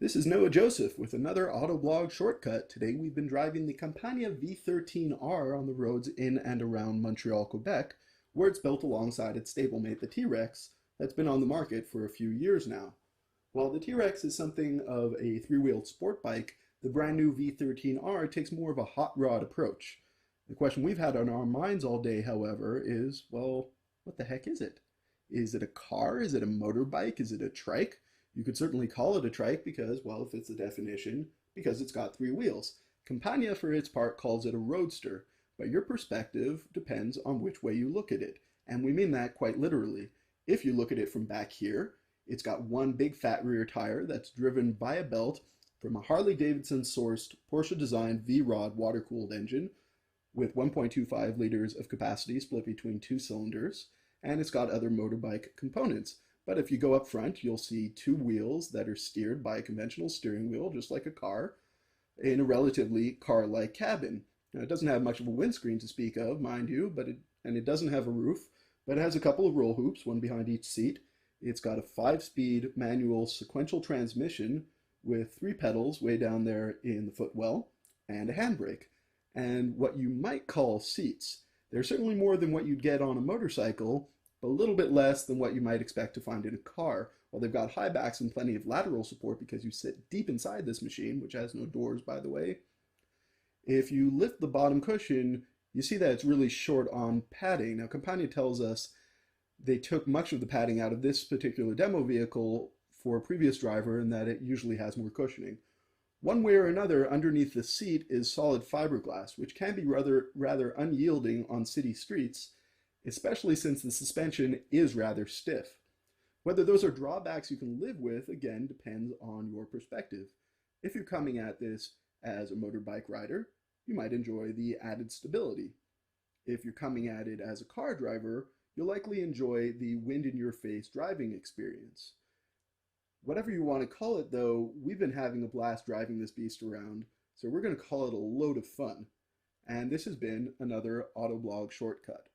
This is Noah Joseph with another Autoblog Shortcut. Today we've been driving the Campagna V13R on the roads in and around Montreal, Quebec, where it's built alongside its stablemate, the T-Rex, that's been on the market for a few years now. While the T-Rex is something of a three-wheeled sport bike, the brand new V13R takes more of a hot rod approach. The question we've had on our minds all day, however, is, well, what the heck is it? Is it a car? Is it a motorbike? Is it a trike? You could certainly call it a trike because, well, it fits the definition, because it's got three wheels. Campagna, for its part, calls it a roadster, but your perspective depends on which way you look at it, and we mean that quite literally. If you look at it from back here, it's got one big fat rear tire that's driven by a belt from a Harley-Davidson sourced Porsche-designed V-Rod water-cooled engine with 1.25 liters of capacity split between two cylinders, and it's got other motorbike components. But if you go up front, you'll see two wheels that are steered by a conventional steering wheel, just like a car, in a relatively car-like cabin. Now, it doesn't have much of a windscreen to speak of, mind you, and it doesn't have a roof, but it has a couple of roll hoops, one behind each seat. It's got a 5-speed manual sequential transmission with 3 pedals way down there in the footwell, and a handbrake, and what you might call seats. They're certainly more than what you'd get on a motorcycle, but a little bit less than what you might expect to find in a car. While they've got high backs and plenty of lateral support because you sit deep inside this machine, which has no doors, by the way. If you lift the bottom cushion, you see that it's really short on padding. Now, Campagna tells us they took much of the padding out of this particular demo vehicle for a previous driver and that it usually has more cushioning. One way or another, underneath the seat is solid fiberglass, which can be rather unyielding on city streets, especially since the suspension is rather stiff. Whether those are drawbacks you can live with, again, depends on your perspective. If you're coming at this as a motorbike rider, you might enjoy the added stability. If you're coming at it as a car driver, you'll likely enjoy the wind-in-your-face driving experience. Whatever you want to call it, though, we've been having a blast driving this beast around, so we're going to call it a load of fun. And this has been another Autoblog Shortcut.